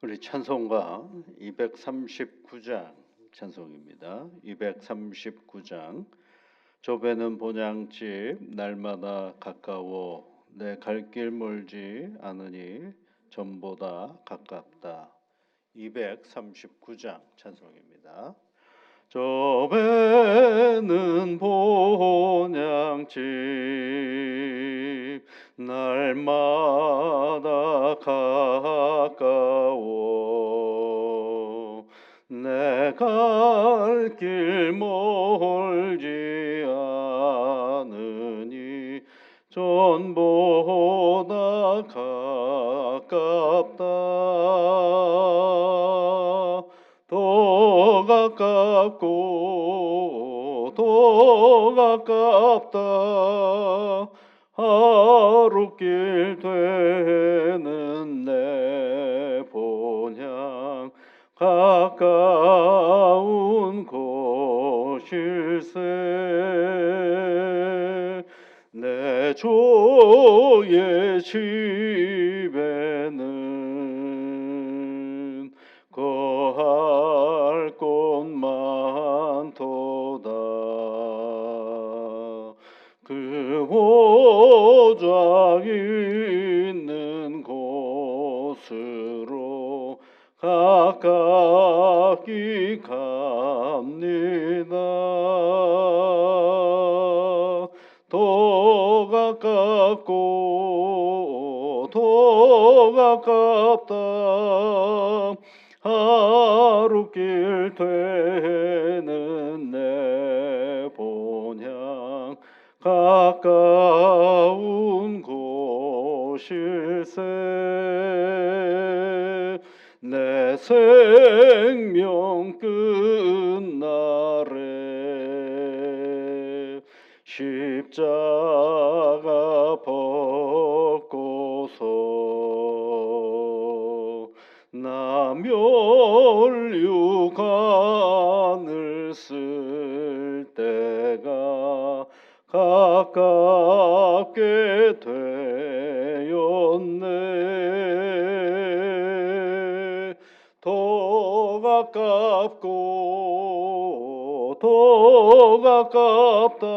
우리 찬송가 239장 찬송입니다. 239장. 좁에는 본향집 날마다 가까워 내 갈 길 멀지 않으니 전보다 가깝다. 239장 찬송입니다. 좁에는 본향집 날마다 가까워 내 갈 길 멀지 않으니 전보다 가깝다. 더 가깝고 더 가깝다. 하루길 되는 내 본향 가까운 곳일세. 내 주의 집에는 거할 곳 많도다. 그 보좌 있는 곳으로 가깝게 갑니다. 더 가깝고 더 가깝다. 하루길 되는 내 본향 가까운 곳일세. 내 생명 끝날에 십자가 벗고서 나 멸류관을 쓸 때가 가깝게 되었네. 더 가깝고 더 가깝다.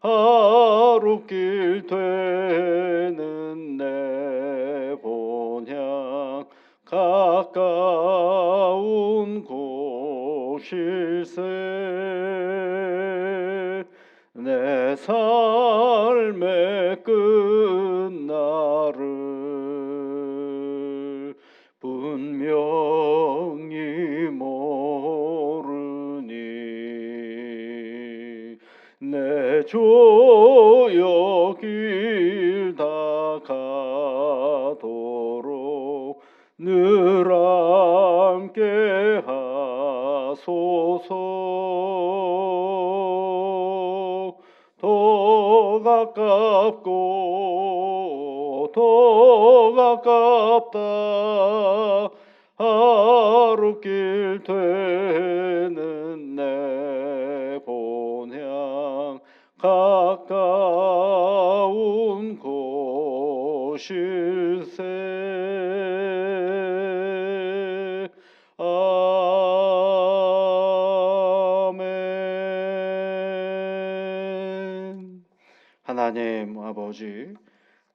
하루길 되는 내 본향 가까운 곳일세. 내 삶의 끝날을 분명히 모르니 내 주여 길 다가도록 늘 함께 하소서. 더 가깝고 더 가깝다. 하루길 되는 내 본향 가까운 곳일세. 아멘. 하나님 아버지,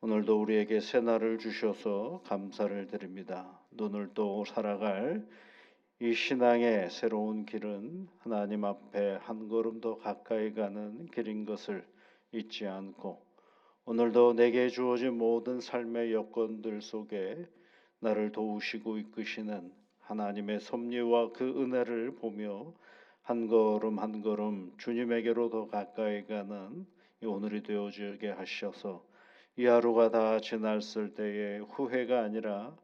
오늘도 우리에게 새날을 주셔서 감사를 드립니다. 눈을 떠 살아갈 이 신앙의 새로운 길은 하나님 앞에 한 걸음 더 가까이 가는 길인 것을 잊지 않고, 오늘도 내게 주어진 모든 삶의 여건들 속에 나를 도우시고 이끄시는 하나님의 섭리와 그 은혜를 보며 한 걸음 한 걸음 주님에게로 더 가까이 가는 이 오늘이 되어지게 하셔서 이 하루가 다 지났을 때에 후회가 아니라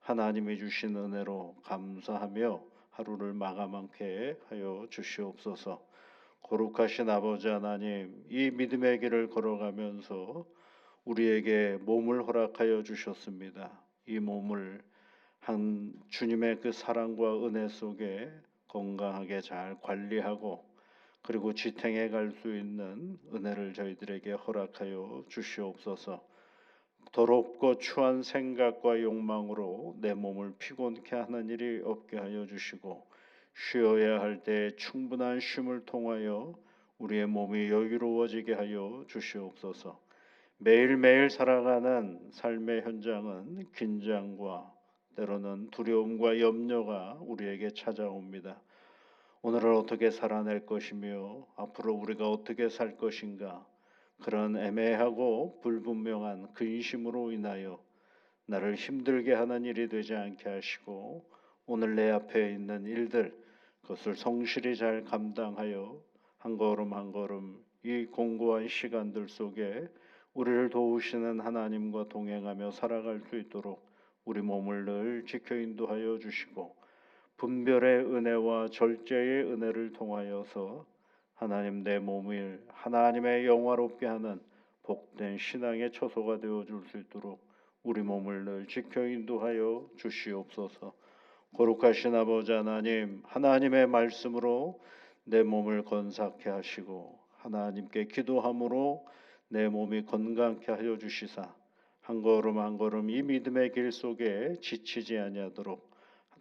하나님이 주신 은혜로 감사하며 하루를 마감하게 하여 주시옵소서. 거룩하신 아버지 하나님, 이 믿음의 길을 걸어가면서 우리에게 몸을 허락하여 주셨습니다. 이 몸을 한 주님의 그 사랑과 은혜 속에 건강하게 잘 관리하고 그리고 지탱해 갈 수 있는 은혜를 저희들에게 허락하여 주시옵소서. 더럽고 추한 생각과 욕망으로 내 몸을 피곤케 하는 일이 없게 하여 주시고 쉬어야 할 때 충분한 쉼을 통하여 우리의 몸이 여유로워지게 하여 주시옵소서. 매일매일 살아가는 삶의 현장은 긴장과 때로는 두려움과 염려가 우리에게 찾아옵니다. 오늘을 어떻게 살아낼 것이며 앞으로 우리가 어떻게 살 것인가, 그런 애매하고 불분명한 근심으로 인하여 나를 힘들게 하는 일이 되지 않게 하시고 오늘 내 앞에 있는 일들, 그것을 성실히 잘 감당하여 한 걸음 한 걸음 이 공고한 시간들 속에 우리를 도우시는 하나님과 동행하며 살아갈 수 있도록 우리 몸을 늘 지켜 인도하여 주시고 분별의 은혜와 절제의 은혜를 통하여서 하나님 내 몸을 하나님의 영화롭게 하는 복된 신앙의 처소가 되어 줄 수 있도록 우리 몸을 늘 지켜 인도하여 주시옵소서. 거룩하신 아버지 하나님, 하나님의 말씀으로 내 몸을 건삭케 하시고 하나님께 기도함으로 내 몸이 건강케 하여 주시사 한 걸음 한 걸음 이 믿음의 길 속에 지치지 아니하도록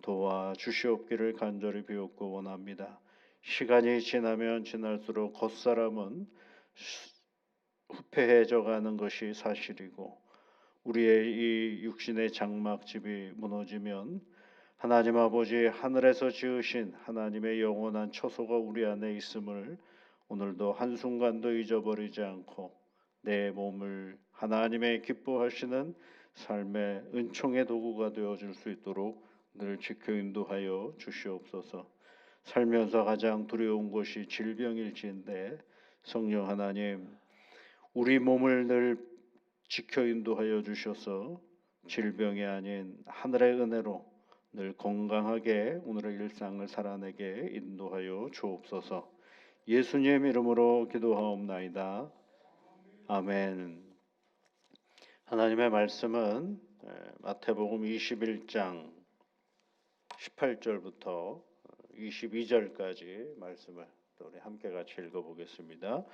도와주시옵기를 간절히 비옵고 원합니다. 시간이 지나면 지날수록 겉사람은 후패해져 가는 것이 사실이고 우리의 이 육신의 장막집이 무너지면 하나님 아버지 하늘에서 지으신 하나님의 영원한 처소가 우리 안에 있음을 오늘도 한순간도 잊어버리지 않고 내 몸을 하나님의 기뻐하시는 삶의 은총의 도구가 되어줄 수 있도록 늘 지켜 인도하여 주시옵소서. 살면서 가장 두려운 것이 질병일지인데 성령 하나님, 우리 몸을 늘 지켜 인도하여 주셔서 질병이 아닌 하늘의 은혜로 늘 건강하게 오늘의 일상을 살아내게 인도하여 주옵소서. 예수님 이름으로 기도하옵나이다. 아멘. 하나님의 말씀은 마태복음 21장 18절부터 22절까지 말씀을 우리 함께 같이 읽어보겠습니다.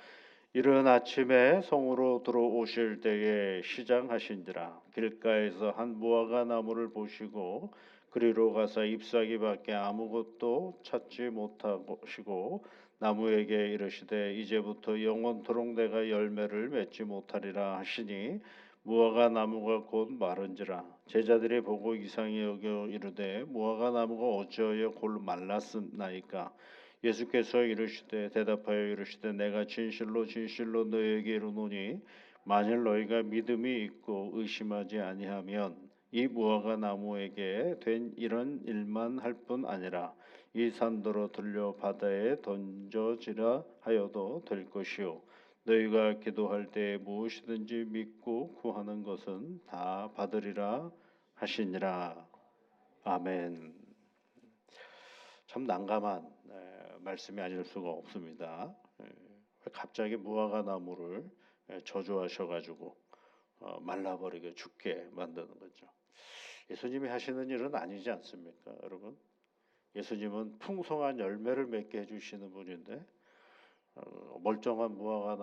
이른 아침에 성으로 들어오실 때에 시장하신지라 길가에서 한 무화과 나무를 보시고 그리로 가서 잎사귀밖에 아무것도 찾지 못하시고 나무에게 이르시되 이제부터 영원토록 내가 열매를 맺지 못하리라 하시니 무화과 나무가 곧 마른지라 제자들이 보고 이상히 여겨 이르되 무화과 나무가 어찌하여 골 말랐나이까. 예수께서 이르시되 대답하여 이르시되 내가 진실로 진실로 너희에게 이르노니 만일 너희가 믿음이 있고 의심하지 아니하면 이 무화과 나무에게 된 이런 일만 할 뿐 아니라 이 산더러 들려 바다에 던져지라 하여도 될 것이요 너희가 기도할 때 무엇이든지 믿고 구하는 것은 다 받으리라 하시니라. 아멘. 참 난감한 말씀이 아닐 수가 없습니다. 갑자기 무화과 나무를 저주하셔가지고 말라버리게 죽게 만드는 거죠. 예수님이 하시는 일은 아니지 않습니까, 여러분? 예수님은 풍성한 열매를 맺게 해주시는 분인데 멀쩡한 무화과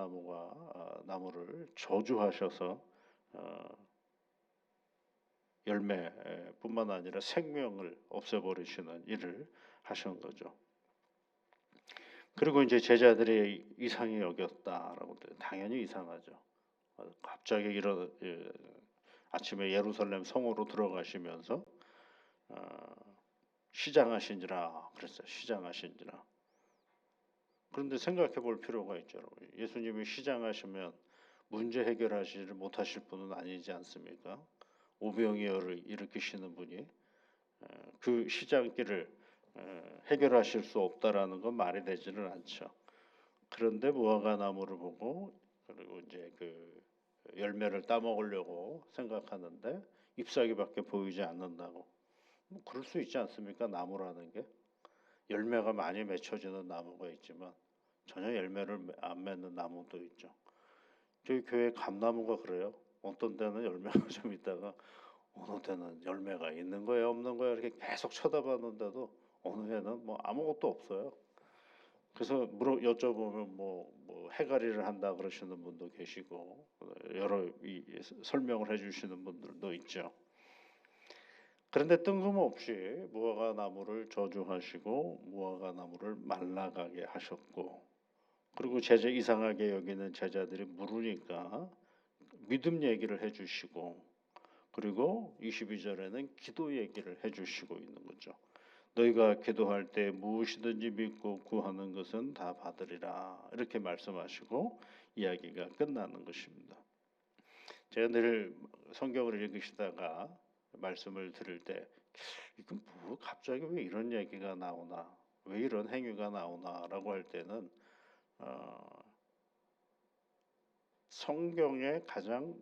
나무를 저주하셔서 열매뿐만 아니라 생명을 없애버리시는 일을 하신 거죠. 그리고 이제 제자들이 이상히 여겼다라고 당연히 이상하죠. 갑자기 아침에 예루살렘 성으로 들어가시면서 시장하신지라 그랬어요. 시장하신지라. 그런데 생각해 볼 필요가 있죠. 예수님이 시장하시면 문제 해결하시지 못하실 분은 아니지 않습니까? 오병이어를 일으키시는 분이 그 시장길을 해결하실 수 없다라는 건 말이 되지는 않죠. 그런데 무화과 나무를 보고 그리고 이제 그 열매를 따먹으려고 생각하는데 잎사귀밖에 보이지 않는다고. 뭐 그럴 수 있지 않습니까? 나무라는 게 열매가 많이 맺혀지는 나무가 있지만 전혀 열매를 안 맺는 나무도 있죠. 저희 교회 감나무가 그래요. 어떤 때는 열매가 좀 있다가 어느 때는 열매가 있는 거예요, 없는 거예요 이렇게 계속 쳐다봤는데도 어느 해는 뭐 아무것도 없어요. 그래서 여쭤보면 뭐 해가리를 한다 그러시는 분도 계시고 여러 설명을 해주시는 분들도 있죠. 그런데 뜬금없이 무화과 나무를 저주하시고 무화과 나무를 말라가게 하셨고, 그리고 제자 이상하게 여기는 제자들이 물으니까 믿음 얘기를 해주시고, 그리고 22절에는 기도 얘기를 해주시고 있는 거죠. 너희가 기도할 때 무엇이든지 믿고 구하는 것은 다 받으리라, 이렇게 말씀하시고 이야기가 끝나는 것입니다. 제가 늘 성경을 읽으시다가 말씀을 들을 때 이건 뭐 갑자기 왜 이런 얘기가 나오나, 왜 이런 행위가 나오나라고 할 때는 성경의 가장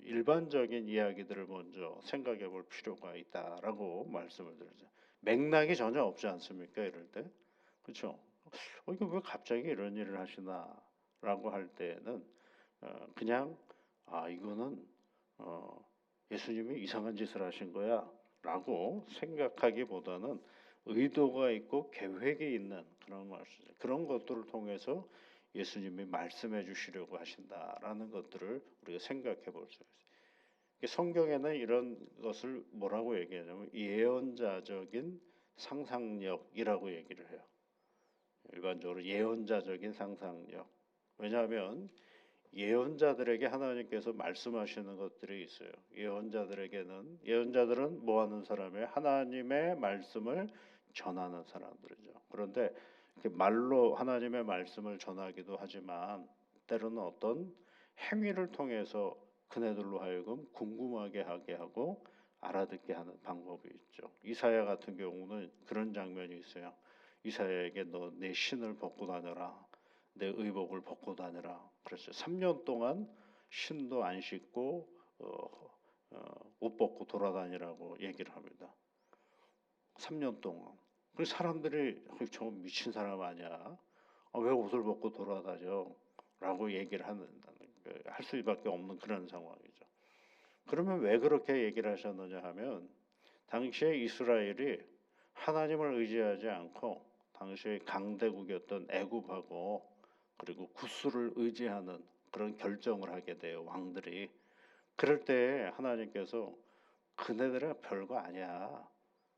일반적인 이야기들을 먼저 생각해 볼 필요가 있다라고 말씀을 드리죠. 맥락이 전혀 없지 않습니까? 이럴 때. 그렇죠? 이거 왜 갑자기 이런 일을 하시나라고 할 때는 그냥 이거는 예수님이 이상한 짓을 하신 거야라고 생각하기보다는 의도가 있고 계획이 있는 그런 말씀이죠. 그런 것들을 통해서 예수님이 말씀해 주시려고 하신다라는 것들을 우리가 생각해 볼 수 있어요. 성경에는 이런 것을 뭐라고 얘기하냐면 예언자적인 상상력이라고 얘기를 해요. 일반적으로 예언자적인 상상력. 왜냐하면 예언자들에게 하나님께서 말씀하시는 것들이 있어요. 예언자들은 뭐 하는 사람이에요? 하나님의 말씀을 전하는 사람들이죠. 그런데 말로 하나님의 말씀을 전하기도 하지만 때로는 어떤 행위를 통해서 그네들로 하여금 궁금하게 하게 하고 알아듣게 하는 방법이 있죠. 이사야 같은 경우는 그런 장면이 있어요. 이사야에게 너 내 신을 벗고 다녀라, 내 의복을 벗고 다니라. 그래서 3년 동안 신도 안 씻고 옷 벗고 돌아다니라고 얘기를 합니다. 3년 동안. 그 사람들이 저 미친 사람 아니야? 왜 옷을 벗고 돌아다녀? 라고 얘기를 할 수밖에 없는 그런 상황이죠. 그러면 왜 그렇게 얘기를 하셨느냐 하면 당시에 이스라엘이 하나님을 의지하지 않고 당시에 강대국이었던 애굽하고 그리고 구스를 의지하는 그런 결정을 하게 돼요, 왕들이. 그럴 때 하나님께서 그네들은 별거 아니야,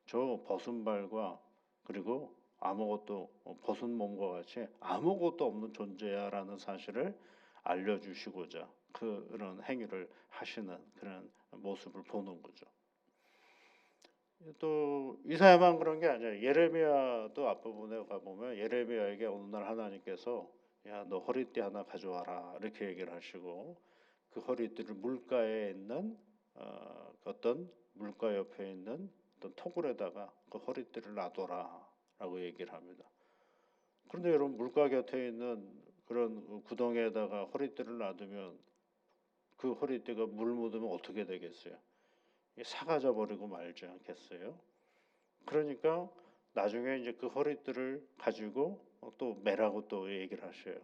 저 벗은 발과 그리고 아무것도 벗은 몸과 같이 아무것도 없는 존재야라는 사실을 알려주시고자 그런 행위를 하시는 그런 모습을 보는 거죠. 또 이사야만 그런 게 아니라 예레미야도 앞부분에 가보면 예레미야에게 어느 날 하나님께서 야, 너 허리띠 하나 가져와라, 이렇게 얘기를 하시고 그 허리띠를 물가에 있는 어떤 물가 옆에 있는 어떤 토굴에다가 그 허리띠를 놔둬라라고 얘기를 합니다. 그런데 여러분, 물가 곁에 있는 그런 구덩이에다가 허리띠를 놔두면 그 허리띠가 물 묻으면 어떻게 되겠어요? 사가져 버리고 말지 않겠어요? 그러니까 나중에 이제 그 허리띠를 가지고 또 매라고 또 얘기를 하셔요.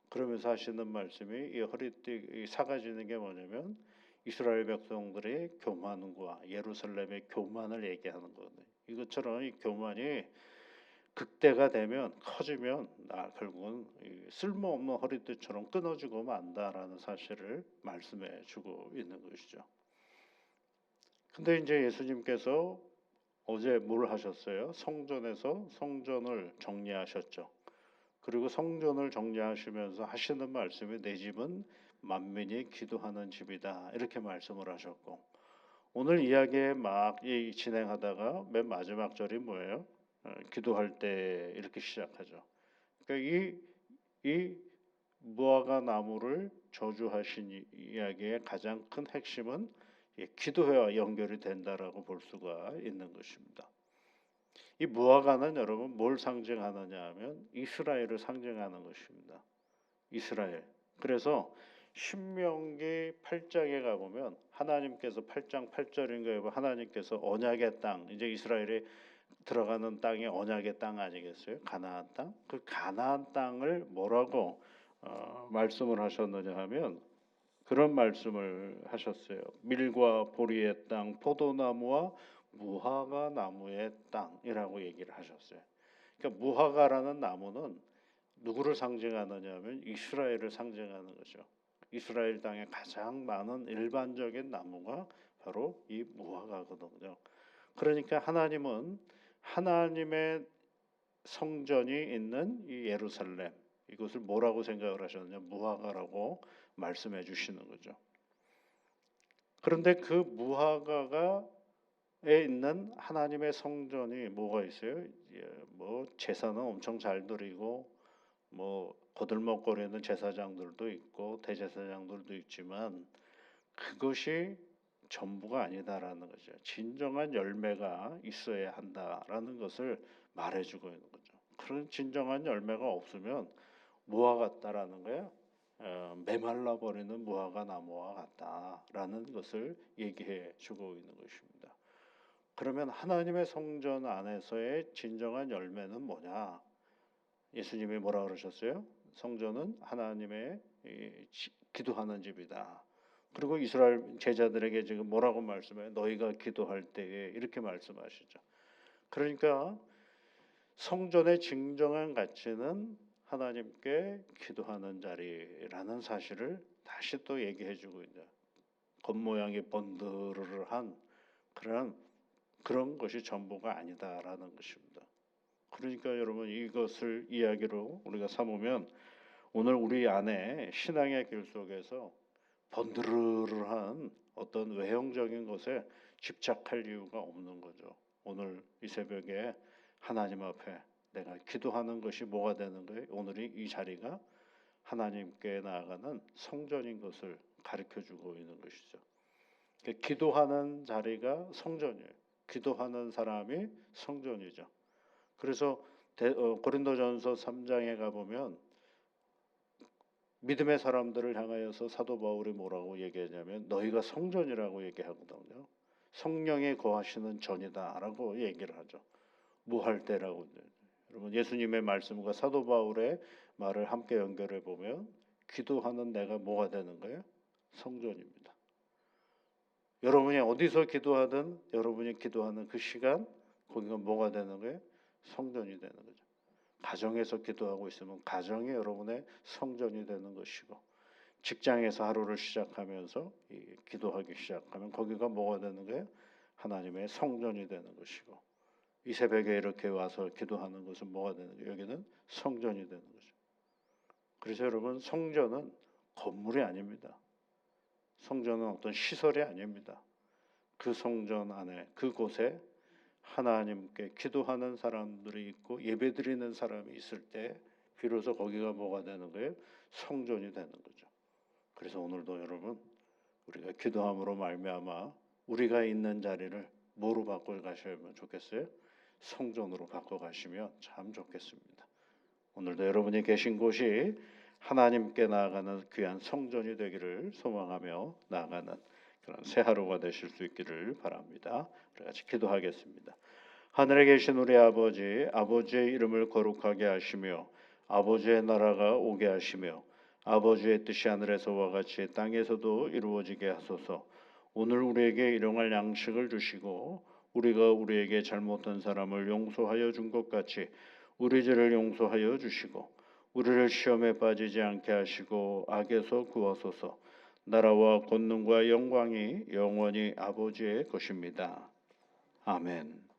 그러면서 하시는 말씀이 이 허리띠 사가지는 게 뭐냐면 이스라엘 백성들의 교만과 예루살렘의 교만을 얘기하는 거거든요. 이것처럼 이 교만이 극대가 되면 커지면 결국은 쓸모없는 허리띠처럼 끊어지고 만다라는 사실을 말씀해 주고 있는 것이죠. 근데 이제 예수님께서 어제 뭘 하셨어요? 성전에서 성전을 정리하셨죠. 그리고 성전을 정리하시면서 하시는 말씀이 내 집은 만민이 기도하는 집이다, 이렇게 말씀을 하셨고, 오늘 이야기에 막 진행하다가 맨 마지막 절이 뭐예요? 기도할 때 이렇게 시작하죠. 그러니까 이 무화과 나무를 저주하신 이야기의 가장 큰 핵심은 기도회와 연결이 된다라고 볼 수가 있는 것입니다. 이 무화과는 여러분 뭘 상징하느냐 하면 이스라엘을 상징하는 것입니다. 이스라엘. 그래서 신명기 8장에 가보면 하나님께서 8장 8절인가요? 하나님께서 언약의 땅, 이제 이스라엘이 들어가는 땅이 언약의 땅 아니겠어요? 가나안 땅. 그 가나안 땅을 뭐라고 말씀을 하셨느냐 하면 그런 말씀을 하셨어요. 밀과 보리의 땅, 포도나무와 무화과 나무의 땅이라고 얘기를 하셨어요. 그러니까 무화과라는 나무는 누구를 상징하느냐 하면 이스라엘을 상징하는 거죠. 이스라엘 땅에 가장 많은 일반적인 나무가 바로 이 무화과거든요. 그러니까 하나님은 하나님의 성전이 있는 이 예루살렘, 이것을 뭐라고 생각을 하셨느냐, 무화과라고 말씀해 주시는 거죠. 그런데 그 무화과가 에 있는 하나님의 성전이 뭐가 있어요? 뭐 제사는 엄청 잘 드리고 뭐 거들먹거리는 제사장들도 있고 대제사장들도 있지만 그것이 전부가 아니다라는 거죠. 진정한 열매가 있어야 한다라는 것을 말해주고 있는 거죠. 그런 진정한 열매가 없으면 무화 같다라는 거예요. 메말라 버리는 무화과 나무와 같다라는 것을 얘기해 주고 있는 것입니다. 그러면 하나님의 성전 안에서의 진정한 열매는 뭐냐? 예수님이 뭐라 그러셨어요? 성전은 하나님의 기도하는 집이다. 그리고 이스라엘 제자들에게 지금 뭐라고 말씀해요? 너희가 기도할 때에 이렇게 말씀하시죠. 그러니까 성전의 진정한 가치는 하나님께 기도하는 자리라는 사실을 다시 또 얘기해 주고 있죠. 겉모양이 번드르르한 그런 것이 전부가 아니다라는 것입니다. 그러니까 여러분 이것을 이야기로 우리가 삼으면 오늘 우리 안에 신앙의 길 속에서 번드르르한 어떤 외형적인 것에 집착할 이유가 없는 거죠. 오늘 이 새벽에 하나님 앞에 내가 기도하는 것이 뭐가 되는 거예요? 오늘이 이 자리가 하나님께 나아가는 성전인 것을 가르쳐주고 있는 것이죠. 기도하는 자리가 성전이에요. 기도하는 사람이 성전이죠. 그래서 고린도전서 3장에 가보면 믿음의 사람들을 향하여서 사도 바울이 뭐라고 얘기하냐면 너희가 성전이라고 얘기하거든요. 성령이 거하시는 전이다라고 얘기를 하죠. 무할 때라고. 여러분 예수님의 말씀과 사도 바울의 말을 함께 연결해 보면 기도하는 내가 뭐가 되는 거예요? 성전입니다. 여러분이 어디서 기도하든 여러분이 기도하는 그 시간 거기가 뭐가 되는 거예요? 성전이 되는 거죠. 가정에서 기도하고 있으면 가정이 여러분의 성전이 되는 것이고 직장에서 하루를 시작하면서 기도하기 시작하면 거기가 뭐가 되는 거예요? 하나님의 성전이 되는 것이고 이 새벽에 이렇게 와서 기도하는 것은 뭐가 되는 거예요? 여기는 성전이 되는 거죠. 그래서 여러분 성전은 건물이 아닙니다. 성전은 어떤 시설이 아닙니다. 그 성전 안에 그곳에 하나님께 기도하는 사람들이 있고 예배드리는 사람이 있을 때 비로소 거기가 뭐가 되는 거예요? 성전이 되는 거죠. 그래서 오늘도 여러분 우리가 기도함으로 말미암아 우리가 있는 자리를 뭐로 바꿔 가시면 좋겠어요? 성전으로 바꿔 가시면 참 좋겠습니다. 오늘도 여러분이 계신 곳이 하나님께 나아가는 귀한 성전이 되기를 소망하며 나아가는 그런 새 하루가 되실 수 있기를 바랍니다. 우리 같이 기도하겠습니다. 하늘에 계신 우리 아버지, 아버지의 이름을 거룩하게 하시며 아버지의 나라가 오게 하시며 아버지의 뜻이 하늘에서와 같이 땅에서도 이루어지게 하소서. 오늘 우리에게 일용할 양식을 주시고 우리가 우리에게 잘못한 사람을 용서하여 준 것 같이 우리 죄를 용서하여 주시고 우리를 시험에 빠지지 않게 하시고 악에서 구하소서. 나라와 권능과 영광이 영원히 아버지의 것입니다. 아멘.